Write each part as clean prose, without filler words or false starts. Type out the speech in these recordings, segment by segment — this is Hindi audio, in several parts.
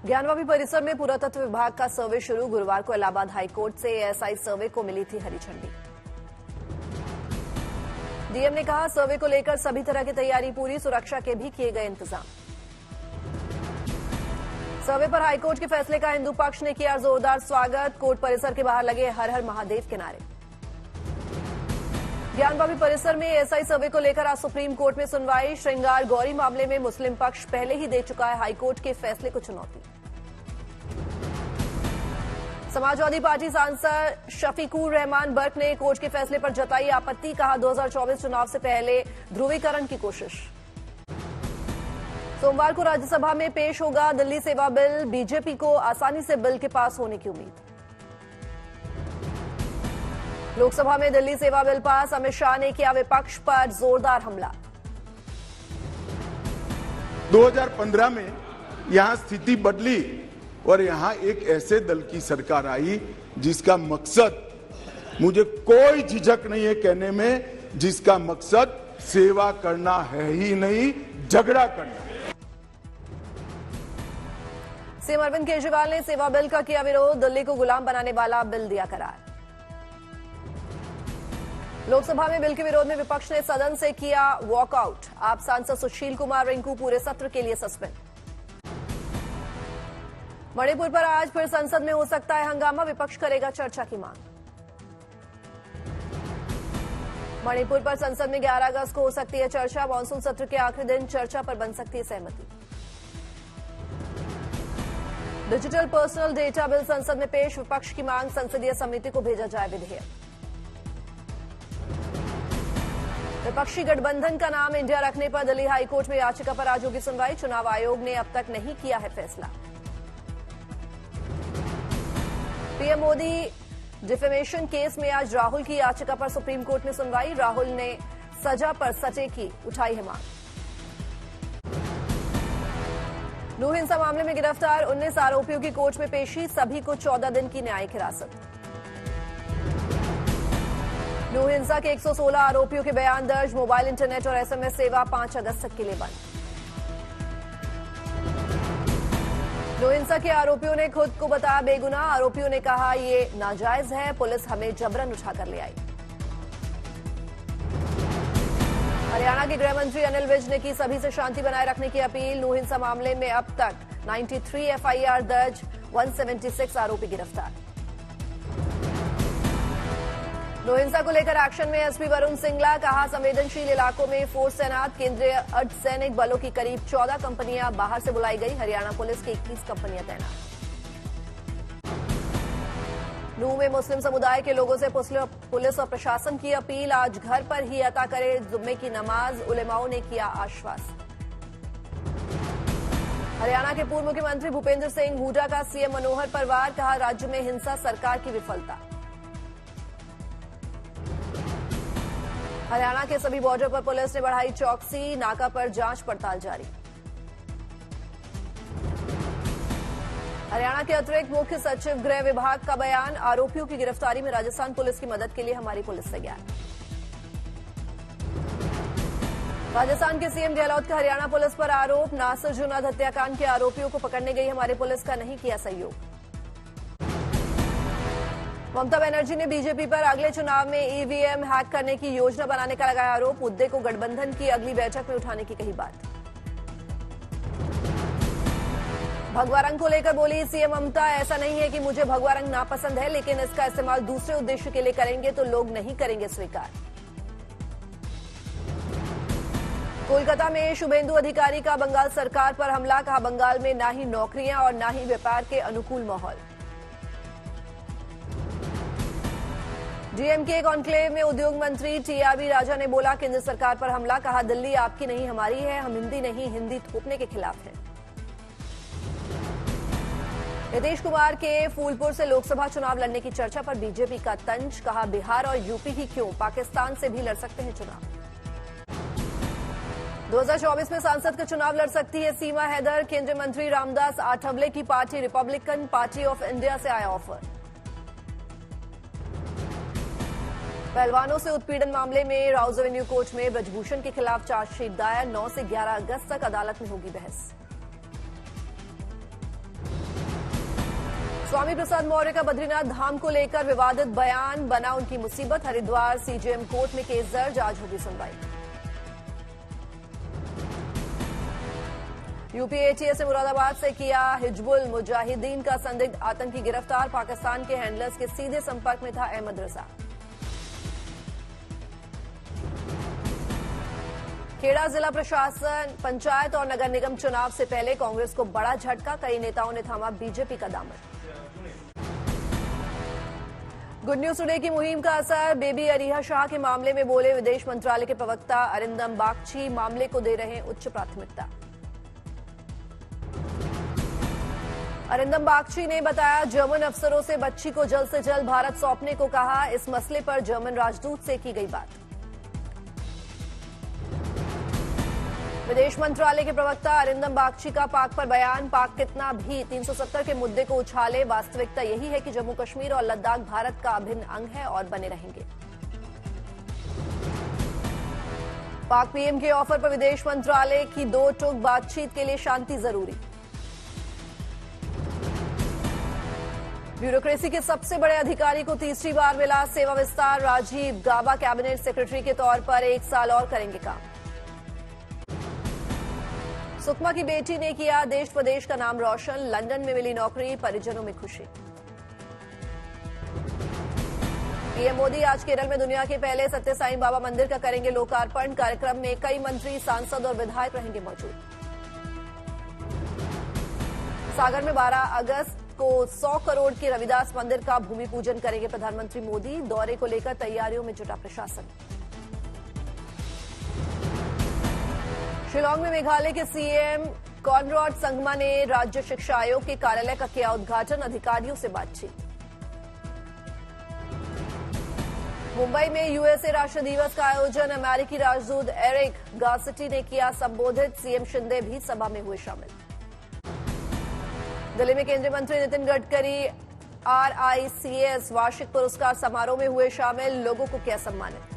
ज्ञानवापी परिसर में पुरातत्व विभाग का सर्वे शुरू। गुरुवार को इलाहाबाद हाईकोर्ट से एएसआई सर्वे को मिली थी हरी झंडी। डीएम ने कहा सर्वे को लेकर सभी तरह की तैयारी पूरी, सुरक्षा के भी किए गए इंतजाम। सर्वे पर हाईकोर्ट के फैसले का हिंदू पक्ष ने किया जोरदार स्वागत। कोर्ट परिसर के बाहर लगे हर हर महादेव के नारे। ज्ञानवापी परिसर में एएसआई सर्वे को लेकर आज सुप्रीम कोर्ट में सुनवाई। श्रृंगार गौरी मामले में मुस्लिम पक्ष पहले ही दे चुका है हाईकोर्ट के फैसले को चुनौती। समाजवादी पार्टी सांसद शफीकुर रहमान बर्क ने कोर्ट के फैसले पर जताई आपत्ति। कहा 2024 चुनाव से पहले ध्रुवीकरण की कोशिश। सोमवार को राज्यसभा में पेश होगा दिल्ली सेवा बिल। बीजेपी को आसानी से बिल के पास होने की उम्मीद। लोकसभा में दिल्ली सेवा बिल पास। अमित शाह ने किया विपक्ष पर जोरदार हमला। 2015 में यहां स्थिति बदली और यहां एक ऐसे दल की सरकार आई जिसका मकसद, मुझे कोई झिझक नहीं है कहने में, जिसका मकसद सेवा करना है ही नहीं, झगड़ा करना। सीएम अरविंद केजरीवाल ने सेवा बिल का किया विरोध। दिल्ली को गुलाम बनाने वाला बिल दिया करार। लोकसभा में बिल के विरोध में विपक्ष ने सदन से किया वॉकआउट। आप सांसद सुशील कुमार रिंकू पूरे सत्र के लिए सस्पेंड। मणिपुर पर आज फिर संसद में हो सकता है हंगामा। विपक्ष करेगा चर्चा की मांग। मणिपुर पर संसद में 11 अगस्त को हो सकती है चर्चा। मानसून सत्र के आखिरी दिन चर्चा पर बन सकती है सहमति। डिजिटल पर्सनल डेटा बिल संसद में पेश। विपक्ष की मांग संसदीय समिति को भेजा जाए विधेयक। विपक्षी गठबंधन का नाम इंडिया रखने पर दिल्ली हाईकोर्ट में याचिका पर आज होगी सुनवाई। चुनाव आयोग ने अब तक नहीं किया है फैसला। पीएम मोदी डिफेमेशन केस में आज राहुल की याचिका पर सुप्रीम कोर्ट में सुनवाई। राहुल ने सजा पर सटे की उठाई है मांग। लू हिंसा मामले में गिरफ्तार 19 आरोपियों की कोर्ट में पेशी। सभी को 14 दिन की न्यायिक हिरासत। लू हिंसा के 116 आरोपियों के बयान दर्ज। मोबाइल, इंटरनेट और एसएमएस सेवा 5 अगस्त तक के लिए बंद। लू हिंसा के आरोपियों ने खुद को बताया बेगुनाह। आरोपियों ने कहा ये नाजायज है, पुलिस हमें जबरन उठाकर ले आई। हरियाणा के गृह मंत्री अनिल विज ने की सभी से शांति बनाए रखने की अपील। लू हिंसा मामले में अब तक 93 एफआईआर दर्ज। 176 आरोपी गिरफ्तार। लू हिंसा को लेकर एक्शन में एसपी वरुण सिंगला। कहा संवेदनशील इलाकों में फोर्स तैनात। केंद्रीय अर्धसैनिक बलों की करीब 14 कंपनियां बाहर से बुलाई गई। हरियाणा पुलिस की 21 कंपनियां तैनात। लू में मुस्लिम समुदाय के लोगों से पुलिस और प्रशासन की अपील। आज घर पर ही अता करे जुम्मे की नमाज। उलेमाओं ने किया आश्वासन। हरियाणा के पूर्व मुख्यमंत्री भूपेंद्र सिंह हुड्डा का सीएम मनोहर पर वार। कहा राज्य में हिंसा सरकार की विफलता। हरियाणा के सभी बॉर्डर पर पुलिस ने बढ़ाई चौकसी। नाका पर जांच पड़ताल जारी। हरियाणा के अतिरिक्त मुख्य सचिव गृह विभाग का बयान। आरोपियों की गिरफ्तारी में राजस्थान पुलिस की मदद के लिए हमारी पुलिस तैयार। राजस्थान के सीएम गहलोत का हरियाणा पुलिस पर आरोप। नासिर जुनाद हत्याकांड के आरोपियों को पकड़ने गई हमारी पुलिस का नहीं किया सहयोग। ममता बनर्जी ने बीजेपी पर अगले चुनाव में ईवीएम हैक करने की योजना बनाने का लगाया आरोप। मुद्दे को गठबंधन की अगली बैठक में उठाने की कही बात। भगवा रंग को लेकर बोली सीएम ममता। ऐसा नहीं है कि मुझे भगवा रंग नापसंद है, लेकिन इसका इस्तेमाल दूसरे उद्देश्य के लिए करेंगे तो लोग नहीं करेंगे स्वीकार। कोलकाता में शुभेंदु अधिकारी का बंगाल सरकार पर हमला। कहा बंगाल में ना ही नौकरियां और ना ही व्यापार के अनुकूल माहौल। डीएमके कॉन्क्लेव में उद्योग मंत्री टीआरबी राजा ने बोला केंद्र सरकार पर हमला। कहा दिल्ली आपकी नहीं हमारी है, हम हिंदी नहीं हिंदी थोपने के खिलाफ हैं। नीतीश कुमार के फूलपुर से लोकसभा चुनाव लड़ने की चर्चा पर बीजेपी का तंज। कहा बिहार और यूपी ही क्यों, पाकिस्तान से भी लड़ सकते हैं चुनाव। 2024 में सांसद का चुनाव लड़ सकती है सीमा हैदर। केंद्रीय मंत्री रामदास आठवले की party Republican party of India से आया ऑफर। पहलवानों से उत्पीड़न मामले में राउज एवेन्यू कोर्ट में ब्रजभूषण के खिलाफ चार्जशीट दायर। 9 से 11 अगस्त तक अदालत में होगी बहस। स्वामी प्रसाद मौर्य का बद्रीनाथ धाम को लेकर विवादित बयान, बना उनकी मुसीबत। हरिद्वार सीजेएम कोर्ट में केस दर्ज, आज होगी सुनवाई। यूपी एटीएस ने मुरादाबाद से किया हिजबुल मुजाहिदीन का संदिग्ध आतंकी गिरफ्तार। पाकिस्तान के हैंडलर्स के सीधे संपर्क में था अहमद रजा। खेड़ा जिला प्रशासन पंचायत और नगर निगम चुनाव से पहले कांग्रेस को बड़ा झटका, कई नेताओं ने थामा बीजेपी का दामन। गुड न्यूज टुडे की मुहिम का असर, बेबी अरिहा शाह के मामले में बोले विदेश मंत्रालय के प्रवक्ता अरिंदम बागची, मामले को दे रहे उच्च प्राथमिकता। अरिंदम बागची ने बताया जर्मन अफसरों से बच्ची को जल्द से जल्द भारत सौंपने को कहा। इस मसले पर जर्मन राजदूत से की गई बात। विदेश मंत्रालय के प्रवक्ता अरिंदम बागची का पाक पर बयान, पाक कितना भी 370 के मुद्दे को उछाले, वास्तविकता यही है कि जम्मू कश्मीर और लद्दाख भारत का अभिन्न अंग है और बने रहेंगे। पाक पीएम के ऑफर पर विदेश मंत्रालय की दो टूक, बातचीत के लिए शांति जरूरी। ब्यूरोक्रेसी के सबसे बड़े अधिकारी को तीसरी बार मिला सेवा विस्तार। राजीव गाबा कैबिनेट सेक्रेटरी के तौर पर 1 साल और करेंगे काम। सुकमा की बेटी ने किया देश प्रदेश का नाम रोशन, लंदन में मिली नौकरी, परिजनों में खुशी। पीएम मोदी आज केरल में दुनिया के पहले सत्य साईं बाबा मंदिर का करेंगे लोकार्पण। कार्यक्रम में कई मंत्री, सांसद और विधायक रहेंगे मौजूद। सागर में 12 अगस्त को 100 करोड़ के रविदास मंदिर का भूमि पूजन करेंगे प्रधानमंत्री मोदी। दौरे को लेकर तैयारियों में जुटा प्रशासन। शिलांग में मेघालय के सीएम कॉनराड संगमा ने राज्य शिक्षा आयोग के कार्यालय का किया उद्घाटन, अधिकारियों से बातचीत। मुंबई में यूएसए राष्ट्र दिवस का आयोजन, अमेरिकी राजदूत एरिक गार्सिटी ने किया संबोधित। सीएम शिंदे भी सभा में हुए शामिल। दिल्ली में केंद्रीय मंत्री नितिन गडकरी RICS वार्षिक पुरस्कार समारोह में हुए शामिल, लोगों को किया सम्मानित।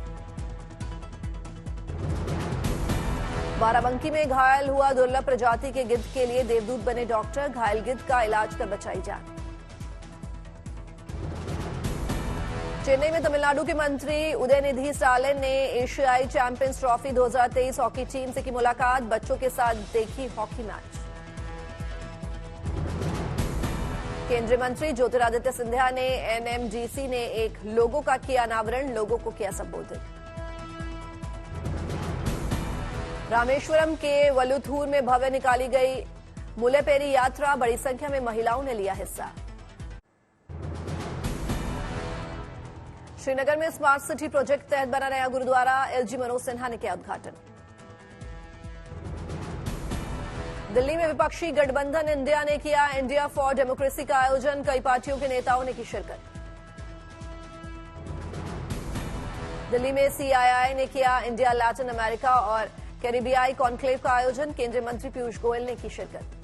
बाराबंकी में घायल हुआ दुर्लभ प्रजाति के गिद्ध के लिए देवदूत बने डॉक्टर, घायल गिद्ध का इलाज कर बचाई जान। चेन्नई में तमिलनाडु के मंत्री उदयनिधि स्टालिन ने एशियाई चैंपियंस ट्रॉफी 2023 हॉकी टीम से की मुलाकात, बच्चों के साथ देखी हॉकी मैच। केंद्रीय मंत्री ज्योतिरादित्य सिंधिया ने NMDC ने एक लोगो का किया अनावरण, लोगों को किया संबोधित। रामेश्वरम के वलुथूर में भव्य निकाली गई मुलेपेरी यात्रा, बड़ी संख्या में महिलाओं ने लिया हिस्सा। श्रीनगर में स्मार्ट सिटी प्रोजेक्ट तहत बना नया गुरुद्वारा, LG मनोज सिन्हा ने किया उद्घाटन। दिल्ली में विपक्षी गठबंधन इंडिया ने किया इंडिया फॉर डेमोक्रेसी का आयोजन, कई पार्टियों के नेताओं ने की शिरकत। दिल्ली में CII ने किया इंडिया लैटिन अमेरिका और कैरिबियाई कॉन्क्लेव का आयोजन, केंद्रीय मंत्री पीयूष गोयल ने की शिरकत।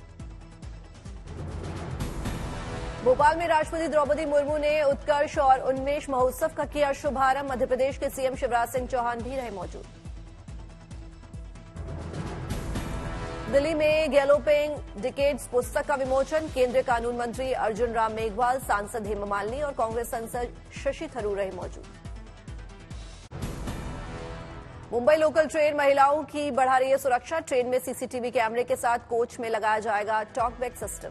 भोपाल में राष्ट्रपति द्रौपदी मुर्मू ने उत्कर्ष और उन्मेष महोत्सव का किया शुभारंभ, मध्य प्रदेश के सीएम शिवराज सिंह चौहान भी रहे मौजूद। दिल्ली में गैलोपिंग डिकेड्स पुस्तक का विमोचन, केंद्रीय कानून मंत्री अर्जुन राम मेघवाल, सांसद हेमा मालिनी और कांग्रेस सांसद शशि थरूर रहे मौजूद। मुंबई लोकल ट्रेन महिलाओं की बढ़ा रही है सुरक्षा, ट्रेन में CCTV कैमरे के साथ कोच में लगाया जाएगा टॉकबैक सिस्टम।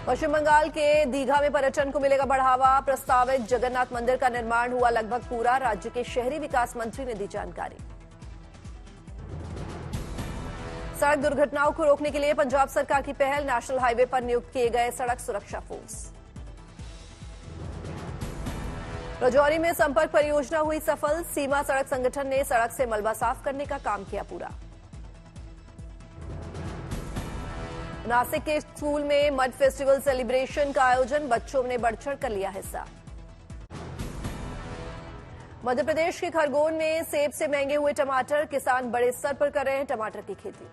पश्चिम बंगाल के दीघा में पर्यटन को मिलेगा बढ़ावा, प्रस्तावित जगन्नाथ मंदिर का निर्माण हुआ लगभग पूरा, राज्य के शहरी विकास मंत्री ने दी जानकारी। सड़क दुर्घटनाओं को रोकने के लिए पंजाब सरकार की पहल, नेशनल हाईवे पर नियुक्त किए गए सड़क सुरक्षा फोर्स। राजौरी में संपर्क परियोजना हुई सफल, सीमा सड़क संगठन ने सड़क से मलबा साफ करने का काम किया पूरा। नासिक के स्कूल में मड फेस्टिवल सेलिब्रेशन का आयोजन, बच्चों ने बढ़ चढ़ कर लिया हिस्सा। मध्य प्रदेश के खरगोन में सेब से महंगे हुए टमाटर, किसान बड़े स्तर पर कर रहे हैं टमाटर की खेती।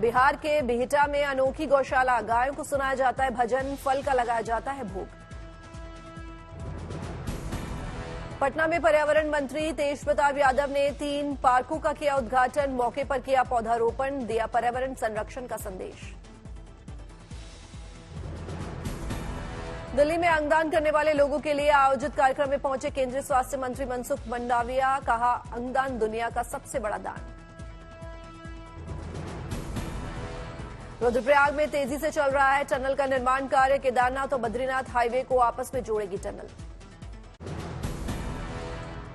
बिहार के बिहटा में अनोखी गौशाला, गायों को सुनाया जाता है भजन, फल का लगाया जाता है भोग। पटना में पर्यावरण मंत्री तेज प्रताप यादव ने 3 पार्कों का किया उद्घाटन। मौके पर किया पौधारोपण, दिया पर्यावरण संरक्षण का संदेश। दिल्ली में अंगदान करने वाले लोगों के लिए आयोजित कार्यक्रम में पहुंचे केंद्रीय स्वास्थ्य मंत्री मनसुख मंडाविया। कहा, अंगदान दुनिया का सबसे बड़ा दान। रुद्रप्रयाग में तेजी से चल रहा है टनल का निर्माण कार्य। केदारनाथ और बद्रीनाथ हाईवे को आपस में जोड़ेगी टनल।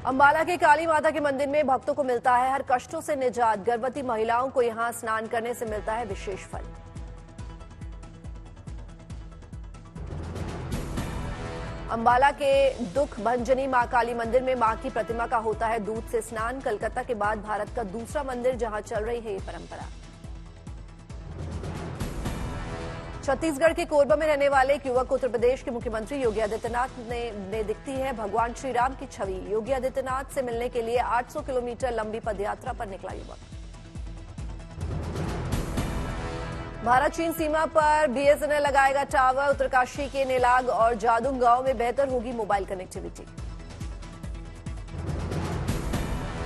अंबाला के काली माता के मंदिर में भक्तों को मिलता है हर कष्टों से निजात। गर्भवती महिलाओं को यहां स्नान करने से मिलता है विशेष फल। अंबाला के दुख भंजनी मां काली मंदिर में मां की प्रतिमा का होता है दूध से स्नान। कलकत्ता के बाद भारत का दूसरा मंदिर जहां चल रही है ये परंपरा। छत्तीसगढ़ के कोरबा में रहने वाले एक युवक को उत्तर प्रदेश के मुख्यमंत्री योगी आदित्यनाथ ने दिखती है भगवान श्री राम की छवि। योगी आदित्यनाथ से मिलने के लिए 800 किलोमीटर लंबी पदयात्रा पर निकला युवक। भारत चीन सीमा पर बीएसएनएल लगाएगा टावर। उत्तरकाशी के नेलाग और जादुंग गांव में बेहतर होगी मोबाइल कनेक्टिविटी।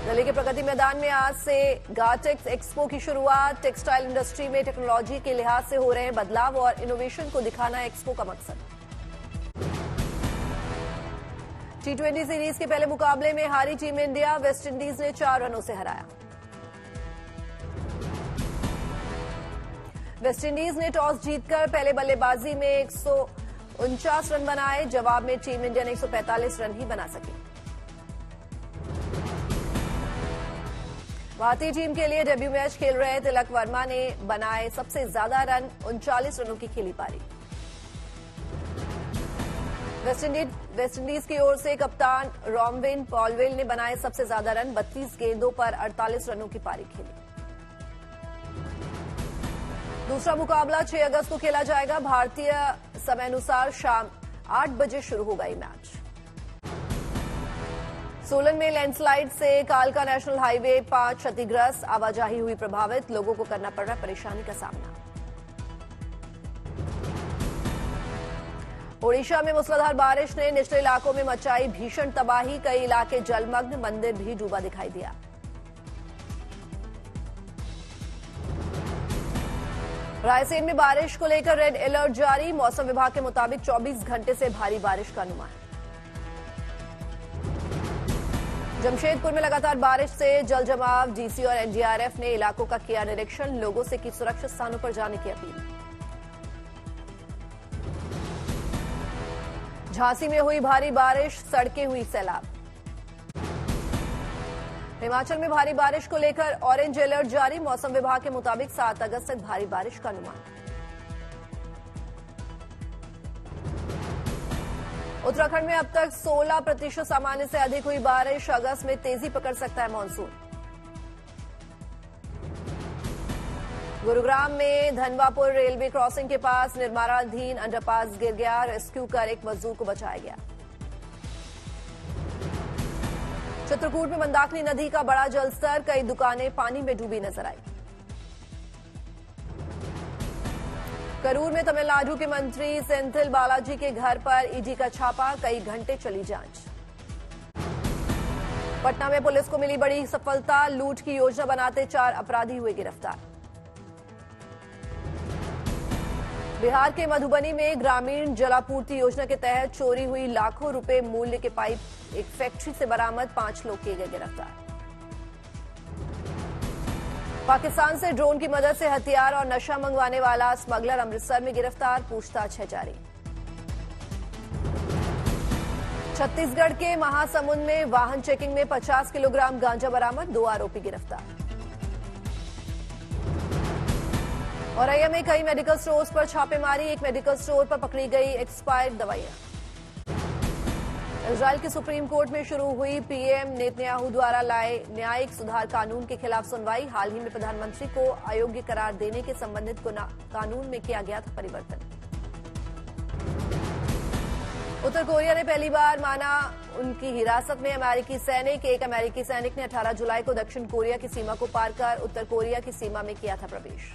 दिल्ली के प्रगति मैदान में आज से गाटेक्स एक्सपो की शुरुआत। टेक्सटाइल इंडस्ट्री में टेक्नोलॉजी के लिहाज से हो रहे हैं बदलाव और इनोवेशन को दिखाना एक्सपो का मकसद। T20 सीरीज के पहले मुकाबले में हारी टीम इंडिया। वेस्टइंडीज ने 4 रनों से हराया। वेस्टइंडीज ने टॉस जीतकर पहले बल्लेबाजी में 149 रन बनाए। जवाब में टीम इंडिया ने 145 रन ही बना सकी। भारतीय टीम के लिए डेब्यू मैच खेल रहे तिलक वर्मा ने बनाए सबसे ज्यादा रन। 39 रनों की खेली पारी। वेस्टइंडीज की ओर से कप्तान रॉमविन पॉलवेल ने बनाए सबसे ज्यादा रन। 32 गेंदों पर 48 रनों की पारी खेली। दूसरा मुकाबला 6 अगस्त को खेला जाएगा। भारतीय समयानुसार शाम 8 बजे शुरू होगा ये मैच। सोलन में लैंडस्लाइड से कालका नेशनल हाईवे 5 क्षतिग्रस्त। आवाजाही हुई प्रभावित। लोगों को करना पड़ रहा परेशानी का सामना। ओडिशा में मूसलाधार बारिश ने निचले इलाकों में मचाई भीषण तबाही। कई इलाके जलमग्न। मंदिर भी डूबा दिखाई दिया। रायसेन में बारिश को लेकर रेड अलर्ट जारी। मौसम विभाग के मुताबिक 24 घंटे से भारी बारिश का अनुमान। जमशेदपुर में लगातार बारिश से जल जमाव। डीसी और एनडीआरएफ ने इलाकों का किया निरीक्षण। लोगों से की सुरक्षित स्थानों पर जाने की अपील। झांसी में हुई भारी बारिश। सड़कें हुई सैलाब। हिमाचल में भारी बारिश को लेकर ऑरेंज अलर्ट जारी। मौसम विभाग के मुताबिक 7 अगस्त तक भारी बारिश का अनुमान। उत्तराखंड में अब तक 16% सामान्य से अधिक हुई बारिश। अगस्त में तेजी पकड़ सकता है मानसून। गुरुग्राम में धनवापुर रेलवे क्रॉसिंग के पास निर्माणाधीन अंडरपास गिर गया। रेस्क्यू कर एक मजदूर को बचाया गया। चित्रकूट में मंदाकिनी नदी का बड़ा जलस्तर। कई दुकानें पानी में डूबी नजर आई। करूर में तमिलनाडु के मंत्री सेंथिल बालाजी के घर पर ईडी का छापा। कई घंटे चली जांच। पटना में पुलिस को मिली बड़ी सफलता। लूट की योजना बनाते 4 अपराधी हुए गिरफ्तार। बिहार के मधुबनी में ग्रामीण जलापूर्ति योजना के तहत चोरी हुई लाखों रुपए मूल्य के पाइप एक फैक्ट्री से बरामद। 5 लोग किए गए गिरफ्तार। पाकिस्तान से ड्रोन की मदद से हथियार और नशा मंगवाने वाला स्मगलर अमृतसर में गिरफ्तार। पूछताछ है जारी। छत्तीसगढ़ के महासमुंद में वाहन चेकिंग में 50 किलोग्राम गांजा बरामद। 2 आरोपी गिरफ्तार। औरैया में कई मेडिकल स्टोर्स पर छापेमारी। एक मेडिकल स्टोर पर पकड़ी गई एक्सपायर्ड दवाइयां। इजरायल की सुप्रीम कोर्ट में शुरू हुई पीएम नेतन्याहू द्वारा लाए न्यायिक सुधार कानून के खिलाफ सुनवाई। हाल ही में प्रधानमंत्री को अयोग्य करार देने के संबंधित कानून में किया गया था परिवर्तन। उत्तर कोरिया ने पहली बार माना उनकी हिरासत में अमेरिकी सैनिक। एक अमेरिकी सैनिक ने 18 जुलाई को दक्षिण कोरिया की सीमा को पार कर उत्तर कोरिया की सीमा में किया था प्रवेश।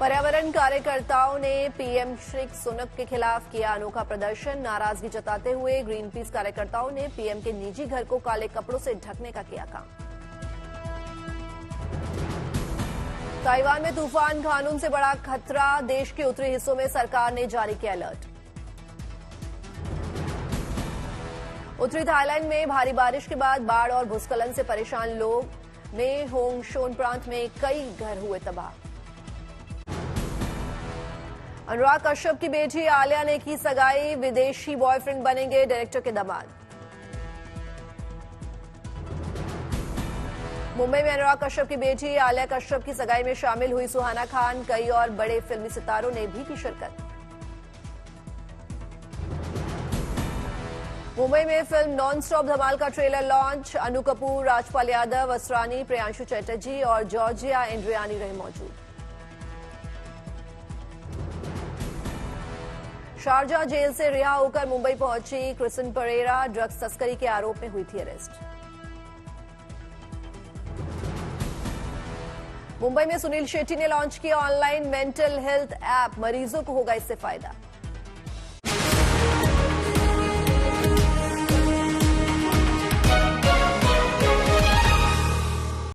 पर्यावरण कार्यकर्ताओं ने पीएम श्री सुनक के खिलाफ किया अनोखा प्रदर्शन। नाराजगी जताते हुए ग्रीन पीस कार्यकर्ताओं ने पीएम के निजी घर को काले कपड़ों से ढकने का किया काम। ताइवान में तूफान खानून से बड़ा खतरा, देश के उत्तरी हिस्सों में सरकार ने जारी किया अलर्ट। उत्तरी थाईलैंड में भारी बारिश के बाद बाढ़ और भूस्खलन से परेशान लोग ने होंगशोन प्रांत में कई घर हुए तबाह। अनुराग कश्यप की बेटी आलिया ने की सगाई, विदेशी बॉयफ्रेंड बनेंगे डायरेक्टर के दामाद। मुंबई में अनुराग कश्यप की बेटी आलिया कश्यप की सगाई में शामिल हुई सुहाना खान, कई और बड़े फिल्मी सितारों ने भी की शिरकत। मुंबई में फिल्म नॉन स्टॉप धमाल का ट्रेलर लॉन्च, अनु कपूर, राजपाल यादव, असरानी, प्रियांशु चटर्जी और जॉर्जिया एंड्रियानी रहे मौजूद। शारजा जेल से रिहा होकर मुंबई पहुंची क्रिस्टिन परेरा, ड्रग्स तस्करी के आरोप में हुई थी अरेस्ट। मुंबई में सुनील शेट्टी ने लॉन्च किया ऑनलाइन मेंटल हेल्थ ऐप, मरीजों को होगा इससे फायदा।